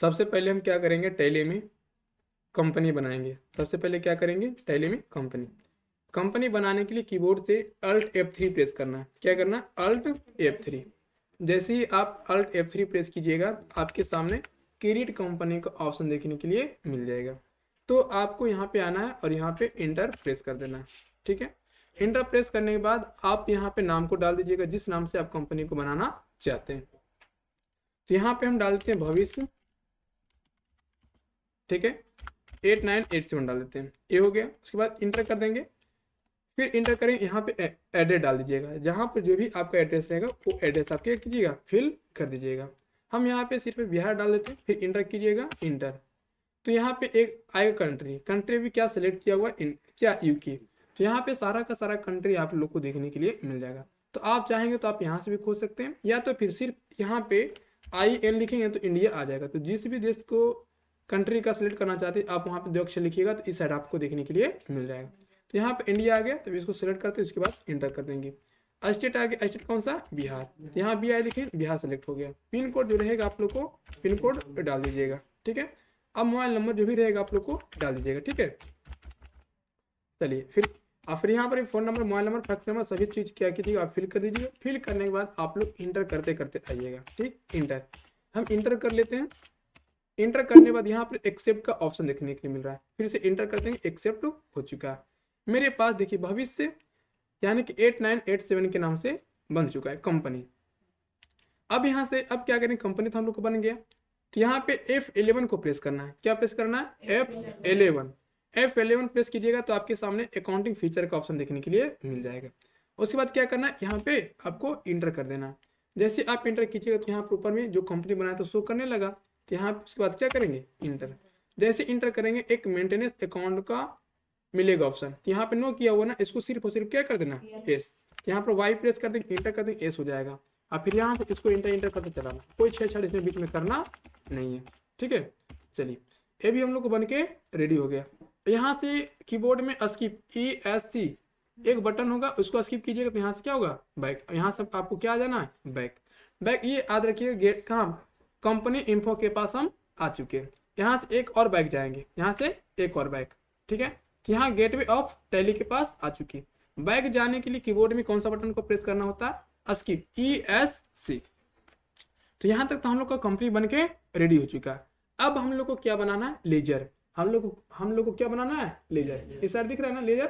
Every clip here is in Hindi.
सबसे पहले हम क्या करेंगे, टैली में कंपनी बनाएंगे। सबसे पहले क्या करेंगे, टैली में कंपनी बनाने के लिए कीबोर्ड से अल्ट F3 प्रेस करना है। क्या करना है, अल्ट F3। जैसे ही आप अल्ट F3 प्रेस कीजिएगा आपके सामने क्रिएट कंपनी का ऑप्शन देखने के लिए मिल जाएगा। तो आपको यहाँ पे आना है और यहाँ पे इंटर प्रेस कर देना है। ठीक है, इंटर प्रेस करने के बाद आप यहाँ पे नाम को डाल दीजिएगा जिस नाम से आप कंपनी को बनाना चाहते हैं। तो यहाँ पे हम डालते हैं भविष्य। ठीक है, 8987 डाल देते हैं, ये हो गया। उसके बाद इंटर कर देंगे, फिर इंटर करें, यहाँ पे एड्रेस डाल दीजिएगा। जहाँ पर जो भी आपका एड्रेस रहेगा वो एड्रेस आप क्या कीजिएगा, फिल कर दीजिएगा। हम यहाँ पे सिर्फ बिहार डाल देते हैं, फिर इंटर कीजिएगा, इंटर। तो यहाँ पे एक आएगा कंट्री भी क्या सिलेक्ट किया हुआ, क्या यूके। तो यहाँ पे सारा का सारा कंट्री आप लोग को देखने के लिए मिल जाएगा। तो आप चाहेंगे तो आप यहाँ से भी खोज सकते हैं, या तो फिर सिर्फ यहाँ पे IN लिखेंगे तो इंडिया आ जाएगा। तो जिस भी देश को कंट्री का सिलेक्ट करना चाहते हैं आप वहाँ पे 2 अक्षर लिखिएगा तो इस साइड आपको देखने के लिए मिल जाएगा। तो यहाँ पे इंडिया आ गया, तो इसको सिलेक्ट करते हैं, उसके बाद इंटर कर देंगे। स्टेट आ गया, स्टेट कौन सा, बिहार। तो यहाँ BI लिखिए, बिहार सेलेक्ट हो गया। पिन कोड जो रहेगा आप लोग को पिन कोड डाल दीजिएगा। ठीक है, अब मोबाइल नंबर जो भी रहेगा आप लोग को डाल दीजिएगा। ठीक है, चलिए फिर यहाँ पर phone number, mobile number, fax number सभी चीज़ क्या की थी आप फिल कर दीजिएगा। फिल करने के बाद आप लोग इंटर करते करते आइएगा। ठीक, इंटर हम इंटर कर लेते हैं। इंटर करने के बाद यहाँ पर एक्सेप्ट का ऑप्शन देखने के लिए मिल रहा है, फिर से इंटर करते हैं, एक्सेप्ट हो चुका है। मेरे पास देखिए भविष्य यानी कि 8987 के नाम से बन चुका है कंपनी। अब यहाँ से अब क्या करें, कंपनी तो हम लोग को बन गया। तो यहाँ पे F11 को प्रेस करना है। क्या प्रेस करना है, F11 प्रेस कीजिएगा तो आपके सामने अकाउंटिंग फीचर का ऑप्शन देखने के लिए मिल जाएगा। उसके बाद क्या करना है, यहाँ पे आपको इंटर कर देना है। जैसे आप इंटर कीजिएगा तो यहाँ पर ऊपर में जो कंपनी बनाया तो शो करने लगा। तो यहाँ उसके बाद क्या करेंगे, इंटर। जैसे इंटर करेंगे एक मेंटेनेंस अकाउंट का मिलेगा ऑप्शन। तो यहाँ पे नो किया हुआ ना, इसको सिर्फ और सिर्फ क्या कर देना, एस। यहाँ पर वाई प्रेस कर देंगे, इंटर कर देंगे, एस हो जाएगा। और फिर यहाँ से इसको इंटर करते चलाना, कोई छेड़छाड़ इसमें बीच में करना नहीं है। ठीक है, चलिए ये भी हम लोग को बन के रेडी हो गया। यहाँ से कीबोर्ड में स्किप ESC एक बटन होगा, उसको स्किप कीजिएगा तो यहाँ से क्या होगा, बैक। यहाँ से आपको क्या आ जाना है, बैक। ये याद रखिएगा, गेट कहाँ, कंपनी इन्फो के पास हम आ चुके हैं। यहाँ से एक और बैक जाएंगे, यहाँ से एक और बैक। ठीक है, यहाँ गेटवे ऑफ टैली के पास आ चुकी। बैक जाने के लिए कीबोर्ड में कौन सा बटन को प्रेस करना होता है, स्किप ESC। तो यहाँ तक तो हम लोग का कंपनी बन के रेडी हो चुका है। अब हम लोग को क्या बनाना है, लेजर। हम लोग को क्या बनाना है, लेजर। इस साइड दिख रहा है ना लेजर।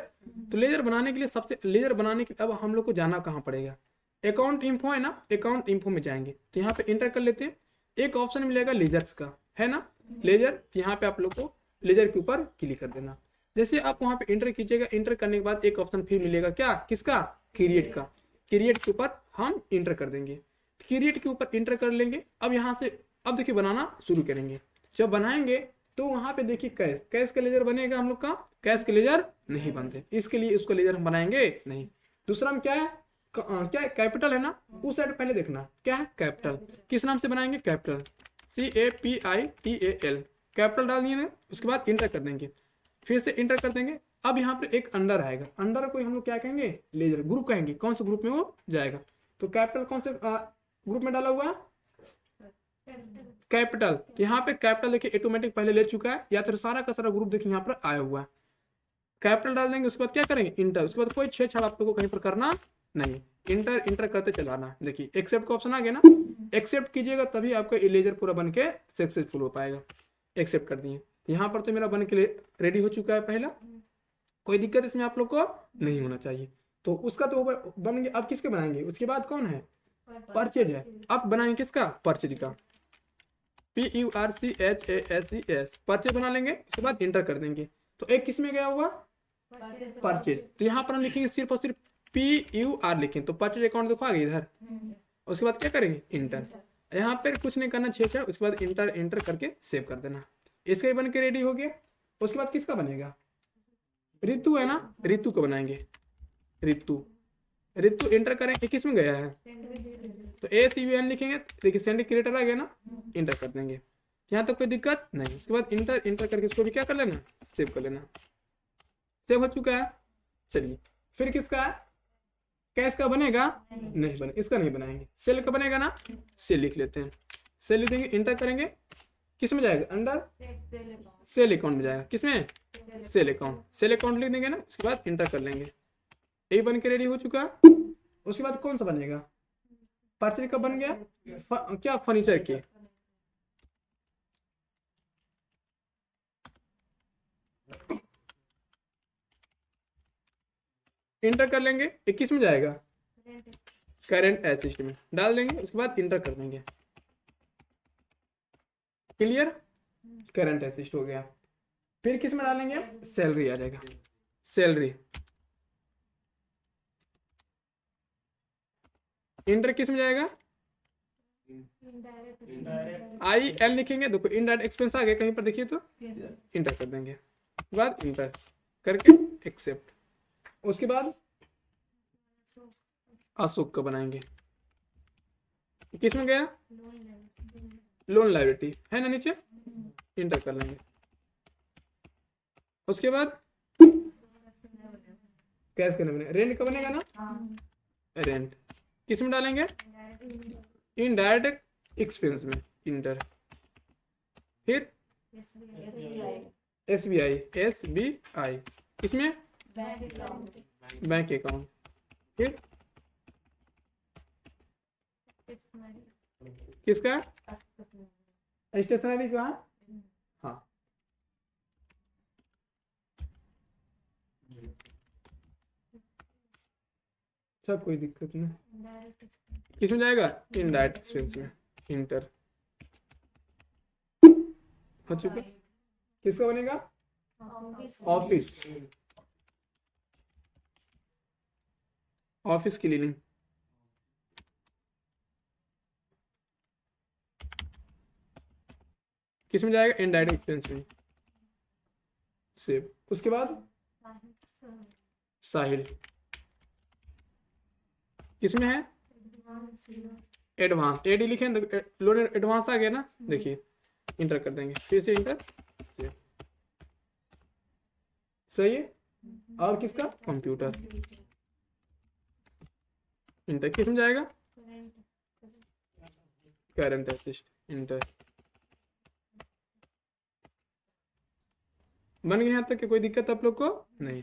तो लेजर बनाने के लिए लेजर बनाने के अब हम लोग को जाना कहाँ पड़ेगा, अकाउंट इन्फो है ना, अकाउंट इन्फो में जाएंगे। तो यहाँ पे इंटर कर लेते हैं, एक ऑप्शन मिलेगा लेजर्स का, है ना, लेजर। यहाँ पे आप लोग को लेजर के ऊपर क्लिक कर देना। जैसे आप वहाँ पे इंटर कीजिएगा, इंटर करने के बाद एक ऑप्शन फिर मिलेगा, क्या, किसका, क्रिएट का। क्रिएट के ऊपर हम इंटर कर देंगे, क्रिएट के ऊपर इंटर कर लेंगे। अब यहाँ से अब देखिए बनाना शुरू करेंगे। जब बनाएंगे तो वहाँ पे देखिए कैश का लेजर बनेगा हम लोग का, कैश के लेजर नहीं बनते, इसके लिए उसको लेजर हम बनाएंगे नहीं। दूसरा में क्या है, क्या है, कैपिटल है ना, उस साइड पहले देखना क्या है, कैपिटल। किस नाम से बनाएंगे, कैपिटल, CAPITAL, कैपिटल डाल दिए ना। उसके बाद इंटर कर देंगे, फिर से इंटर कर देंगे। अब यहाँ पे एक अंडर आएगा, अंडर को हम लोग क्या कहेंगे, लेजर ग्रुप कहेंगे, कौन से ग्रुप में वो जाएगा। तो कैपिटल कौन से ग्रुप में डाला हुआ, कैपिटल। यहाँ पे कैपिटल देखिए ऑटोमेटिक पहले ले चुका है, या तो सारा का सारा ग्रुप देखिए यहाँ पर आया हुआ है। कैपिटल डाल देंगे, उसके बाद क्या करेंगे, इंटर। उसके बाद कोई छेड़छाड़ आप लोगों को कहीं पर करना नहीं, इंटर करते चलाना। देखिए एक्सेप्ट का ऑप्शन आ गया ना, एक्सेप्ट कीजिएगा तभी आपका लेजर पूरा बन के सक्सेसफुल हो पाएगा। एक्सेप्ट कर दिए, यहाँ पर तो मेरा बन के रेडी हो चुका है पहला, कोई दिक्कत इसमें आप लोग को नहीं होना चाहिए। तो उसका तो बन गया। अब किसके बनाएंगे, उसके बाद कौन है, परचेज है। अब बनाएंगे किसका, परचेज का, PURCHASES, परचेज बना लेंगे। उसके बाद इंटर कर देंगे, तो एक किस में गया हुआ, परचेज। तो यहाँ पर हम लिखेंगे सिर्फ और सिर्फ PUR लिखें, तो परचेज अकाउंट देखो आ गया इधर। उसके बाद क्या करेंगे, इंटर। यहाँ पर कुछ नहीं करना, छेड़। उसके बाद इंटर करके सेव कर देना। इसका भी बन के रेडी हो गया। उसके बाद किसका बनेगा, ऋतु है ना, ऋतु को बनाएंगे, ऋतु इंटर करें, किस में गया है, तो ACVN लिखेंगे। देखिए सेंड क्रिएटर आ गया ना, इंटर कर देंगे। यहाँ तक कोई दिक्कत नहीं। उसके बाद इंटर करके इसको भी क्या कर लेना, सेव कर लेना। सेव हो चुका है। चलिए फिर किसका है, कैश का बनेगा, नहीं बने, इसका नहीं बनाएंगे। सेल का बनेगा ना, सेल लिख लेते हैं, सेल लिख देंगे, इंटर करेंगे। किस में जाएगा? अंडर सेल अकाउंट में जाएगा। किसमें? Sale account. सेल अकाउंट लिख देंगे ना, उसके बाद इंटर कर लेंगे। ये बन के रेडी हो चुका। उसके बाद कौन सा बनेगा? परचेज का बन गया क्या? फर्नीचर के। इंटर कर लेंगे। 21 में जाएगा करेंट एसेट में डाल देंगे, उसके बाद इंटर कर देंगे। क्लियर? करंट एसेट हो गया। फिर किस में डालेंगे? सैलरी आ जाएगा। सैलरी इंटर किस में जाएगा? आई एल लिखेंगे। देखो इनडायरेक्ट एक्सपेंस आ गया कहीं पर, देखिए तो इंटर कर देंगे। उसके बाद इंटर करके एक्सेप्ट। उसके बाद अशोक का बनाएंगे। किस में गया? लोन लायबिलिटी है ना नीचे, इंटर कर लेंगे। उसके बाद कैश का बनेगा। रेंट का बनेगा ना, रेंट किस में डालेंगे? इनडायरेक्ट एक्सपेंस में इंटर। फिर SBI इसमें बैंक अकाउंट। फिर किसका? स्टेशनरी का। हाँ अच्छा, कोई दिक्कत नहीं। किसमें जाएगा? इनडायरेक्ट एक्सपेंस में इंटर हो चुका। किसका बनेगा? ऑफिस। Office cleaning. किसमें जाएगा? इनडायरेक्ट एक्सपेंस में सेव। उसके बाद साहिल किसमें है? एडवांस। एडी लिखे लोन एडवांस आ गया ना, देखिए इंटर कर देंगे। फिर से इंटर। सही है। और किसका? कंप्यूटर। इंटर किस में जाएगा? Current asset inter. बन गया यहाँ तक कि कोई दिक्कत आप लोग को नहीं।